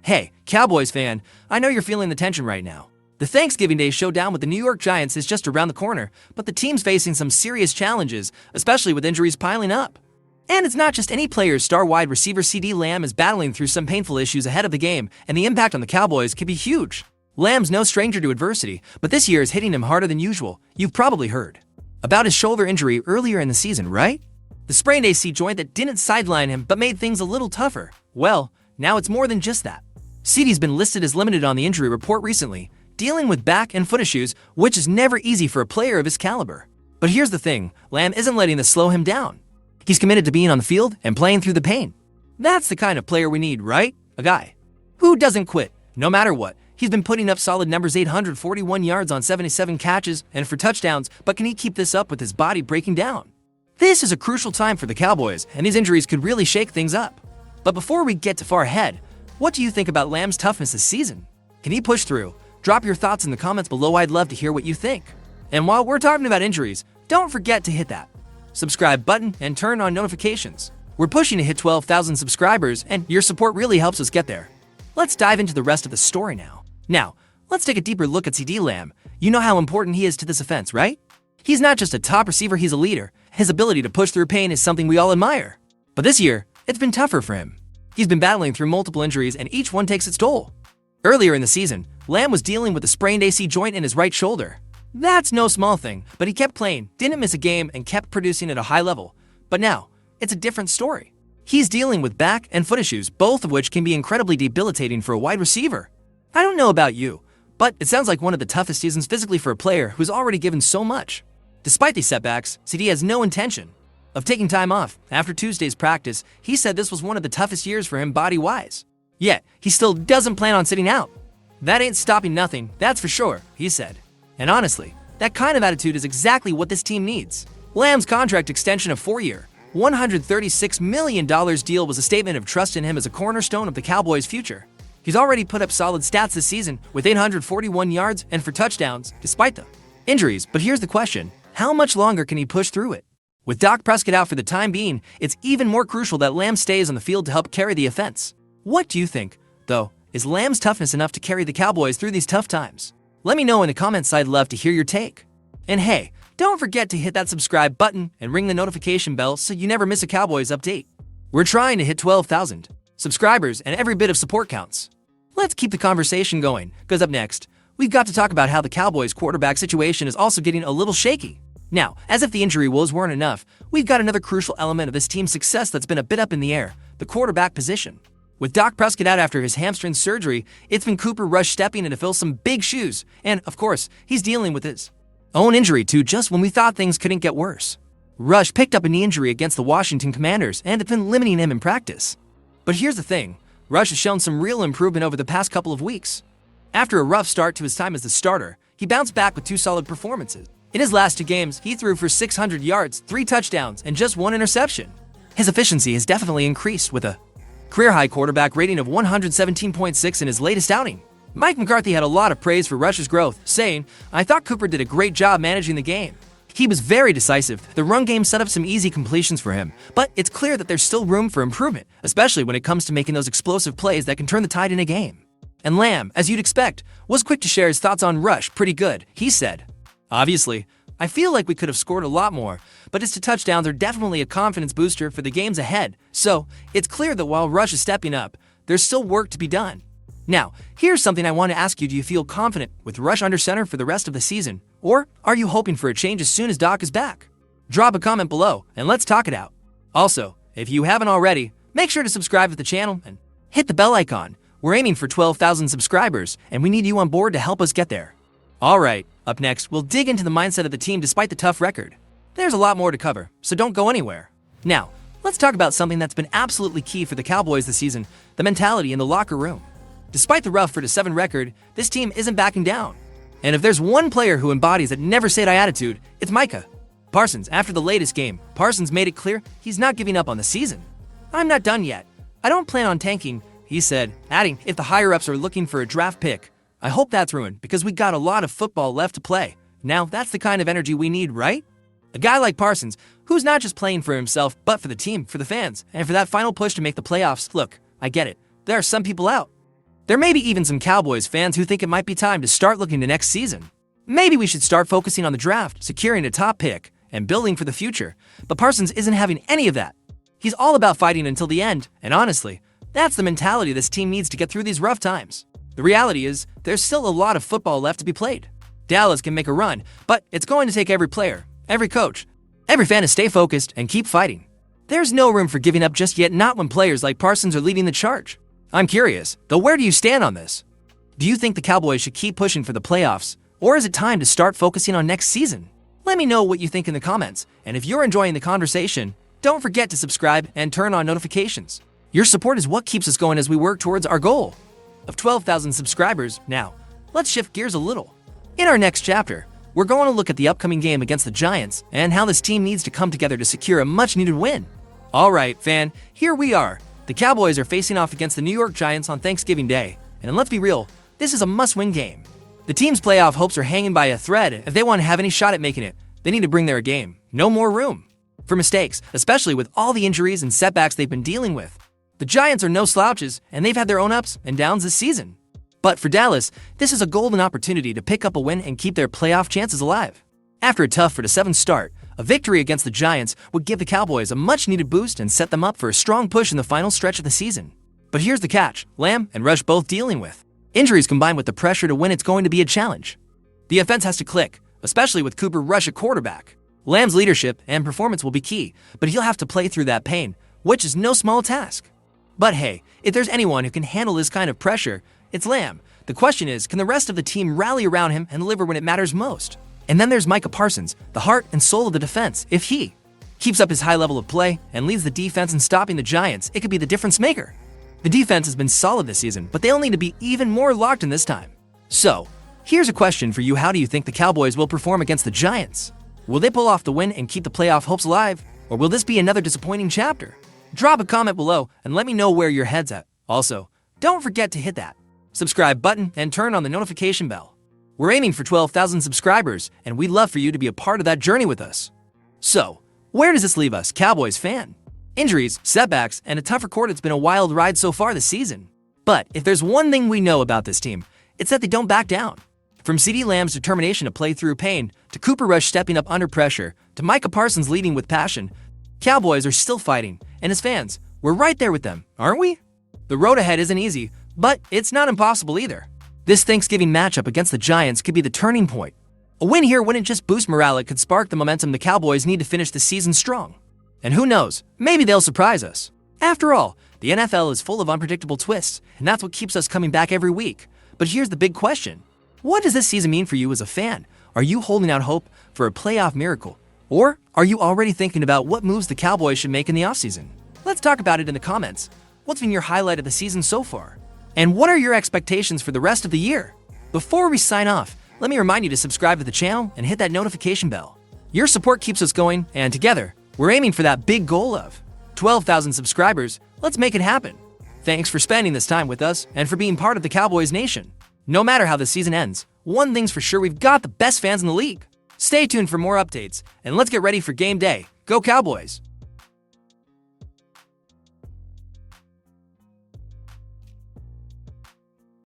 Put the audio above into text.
Hey, Cowboys fan, I know you're feeling the tension right now. The Thanksgiving Day showdown with the New York Giants is just around the corner, but the team's facing some serious challenges, especially with injuries piling up. And it's not just any player. Star wide receiver CeeDee Lamb is battling through some painful issues ahead of the game, and the impact on the Cowboys can be huge. Lamb's no stranger to adversity, but this year is hitting him harder than usual. You've probably heard about his shoulder injury earlier in the season, right? The sprained AC joint that didn't sideline him but made things a little tougher. Well, now it's more than just that. CeeDee's been listed as limited on the injury report recently, dealing with back and foot issues, which is never easy for a player of his caliber. But here's the thing, Lamb isn't letting this slow him down. He's committed to being on the field and playing through the pain. That's the kind of player we need, right? A guy who doesn't quit, no matter what. He's been putting up solid numbers, 841 yards on 77 catches and 4 touchdowns, but can he keep this up with his body breaking down? This is a crucial time for the Cowboys, and these injuries could really shake things up. But before we get too far ahead, what do you think about Lamb's toughness this season? Can he push through? Drop your thoughts in the comments below. I'd love to hear what you think. And while we're talking about injuries, don't forget to hit that subscribe button and turn on notifications. We're pushing to hit 12,000 subscribers, and your support really helps us get there. Let's dive into the rest of the story now. Now, let's take a deeper look at CeeDee Lamb. You know how important he is to this offense, right? He's not just a top receiver, he's a leader. His ability to push through pain is something we all admire. But this year, it's been tougher for him. He's been battling through multiple injuries, and each one takes its toll. Earlier in the season, Lamb was dealing with a sprained AC joint in his right shoulder. That's no small thing, but he kept playing, didn't miss a game, and kept producing at a high level. But now, it's a different story. He's dealing with back and foot issues, both of which can be incredibly debilitating for a wide receiver. I don't know about you, but it sounds like one of the toughest seasons physically for a player who's already given so much. Despite these setbacks, CeeDee has no intention of taking time off. After Tuesday's practice, he said this was one of the toughest years for him body-wise. Yet, he still doesn't plan on sitting out. That ain't stopping nothing, that's for sure, he said. And honestly, that kind of attitude is exactly what this team needs. Lamb's contract extension of 4-year, $136 million deal was a statement of trust in him as a cornerstone of the Cowboys' future. He's already put up solid stats this season with 841 yards and 4 touchdowns, despite the injuries. But here's the question, how much longer can he push through it? With Dak Prescott out for the time being, it's even more crucial that Lamb stays on the field to help carry the offense. What do you think, though? Is Lamb's toughness enough to carry the Cowboys through these tough times? Let me know in the comments. I'd love to hear your take. And hey, don't forget to hit that subscribe button and ring the notification bell so you never miss a Cowboys update. We're trying to hit 12,000 subscribers, and every bit of support counts. Let's keep the conversation going, because up next, we've got to talk about how the Cowboys' quarterback situation is also getting a little shaky. Now, as if the injury woes weren't enough, we've got another crucial element of this team's success that's been a bit up in the air, the quarterback position. With Dak Prescott out after his hamstring surgery, it's been Cooper Rush stepping in to fill some big shoes, and, of course, he's dealing with his own injury too, just when we thought things couldn't get worse. Rush picked up a knee injury against the Washington Commanders, and it's been limiting him in practice. But here's the thing, Rush has shown some real improvement over the past couple of weeks. After a rough start to his time as the starter, he bounced back with 2 solid performances. In his last 2 games, he threw for 600 yards, 3 touchdowns, and just 1 interception. His efficiency has definitely increased with a career-high quarterback rating of 117.6 in his latest outing. Mike McCarthy had a lot of praise for Rush's growth, saying, "I thought Cooper did a great job managing the game. He was very decisive. The run game set up some easy completions for him, but it's clear that there's still room for improvement, especially when it comes to making those explosive plays that can turn the tide in a game." And Lamb, as you'd expect, was quick to share his thoughts on Rush. Pretty good, he said. "Obviously, I feel like we could have scored a lot more, but his 2 touchdowns are definitely a confidence booster for the games ahead. So, it's clear that while Rush is stepping up, there's still work to be done." Now, here's something I want to ask you. Do you feel confident with Rush under center for the rest of the season? Or are you hoping for a change as soon as Doc is back? Drop a comment below and let's talk it out. Also, if you haven't already, make sure to subscribe to the channel and hit the bell icon. We're aiming for 12,000 subscribers, and we need you on board to help us get there. Alright, up next, we'll dig into the mindset of the team despite the tough record. There's a lot more to cover, so don't go anywhere. Now, let's talk about something that's been absolutely key for the Cowboys this season, the mentality in the locker room. Despite the rough 4-7 record, this team isn't backing down. And if there's one player who embodies that never-say-die attitude, it's Micah Parsons. After the latest game, Parsons made it clear he's not giving up on the season. "I'm not done yet. I don't plan on tanking," he said, adding, "If the higher-ups are looking for a draft pick, I hope that's ruined because we got a lot of football left to play." Now, that's the kind of energy we need, right? A guy like Parsons, who's not just playing for himself, but for the team, for the fans, and for that final push to make the playoffs. Look, I get it. There are some people out There may be even some Cowboys fans who think it might be time to start looking to next season. Maybe we should start focusing on the draft, securing a top pick, and building for the future. But Parsons isn't having any of that. He's all about fighting until the end, and honestly, that's the mentality this team needs to get through these rough times. The reality is, there's still a lot of football left to be played. Dallas can make a run, but it's going to take every player, every coach, every fan to stay focused and keep fighting. There's no room for giving up just yet, not when players like Parsons are leading the charge. I'm curious, though, where do you stand on this? Do you think the Cowboys should keep pushing for the playoffs, or is it time to start focusing on next season? Let me know what you think in the comments, and if you're enjoying the conversation, don't forget to subscribe and turn on notifications. Your support is what keeps us going as we work towards our goal of 12,000 subscribers. Now, let's shift gears a little. In our next chapter, we're going to look at the upcoming game against the Giants and how this team needs to come together to secure a much-needed win. Alright, fan, here we are. The Cowboys are facing off against the New York Giants on Thanksgiving Day, and let's be real, this is a must-win game. The team's playoff hopes are hanging by a thread. If they want to have any shot at making it, they need to bring their game. No more room for mistakes, especially with all the injuries and setbacks they've been dealing with. The Giants are no slouches, and they've had their own ups and downs this season. But for Dallas, this is a golden opportunity to pick up a win and keep their playoff chances alive. After a tough 4-7 start, a victory against the Giants would give the Cowboys a much-needed boost and set them up for a strong push in the final stretch of the season. But here's the catch: Lamb and Rush both dealing with injuries combined with the pressure to win. It's going to be a challenge. The offense has to click, especially with Cooper Rush at quarterback. Lamb's leadership and performance will be key, but he'll have to play through that pain, which is no small task. But hey, if there's anyone who can handle this kind of pressure, it's Lamb. The question is, can the rest of the team rally around him and deliver when it matters most? And then there's Micah Parsons, the heart and soul of the defense. If he keeps up his high level of play and leads the defense in stopping the Giants, it could be the difference maker. The defense has been solid this season, but they'll need to be even more locked in this time. So, here's a question for you: how do you think the Cowboys will perform against the Giants? Will they pull off the win and keep the playoff hopes alive, or will this be another disappointing chapter? Drop a comment below and let me know where your head's at. Also, don't forget to hit that subscribe button and turn on the notification bell. We're aiming for 12,000 subscribers, and we'd love for you to be a part of that journey with us. So, where does this leave us, Cowboys fan? Injuries, setbacks, and a tough record. It's been a wild ride so far this season. But if there's one thing we know about this team, it's that they don't back down. From CeeDee Lamb's determination to play through pain, to Cooper Rush stepping up under pressure, to Micah Parsons leading with passion, Cowboys are still fighting, and as fans, we're right there with them, aren't we? The road ahead isn't easy, but it's not impossible either. This Thanksgiving matchup against the Giants could be the turning point. A win here wouldn't just boost morale, it could spark the momentum the Cowboys need to finish the season strong. And who knows, maybe they'll surprise us. After all, the NFL is full of unpredictable twists, and that's what keeps us coming back every week. But here's the big question: what does this season mean for you as a fan? Are you holding out hope for a playoff miracle? Or are you already thinking about what moves the Cowboys should make in the offseason? Let's talk about it in the comments. What's been your highlight of the season so far? And what are your expectations for the rest of the year? Before we sign off, let me remind you to subscribe to the channel and hit that notification bell. Your support keeps us going, and together, we're aiming for that big goal of 12,000 subscribers. Let's make it happen. Thanks for spending this time with us and for being part of the Cowboys Nation. No matter how the season ends, one thing's for sure: we've got the best fans in the league. Stay tuned for more updates, and let's get ready for game day. Go Cowboys!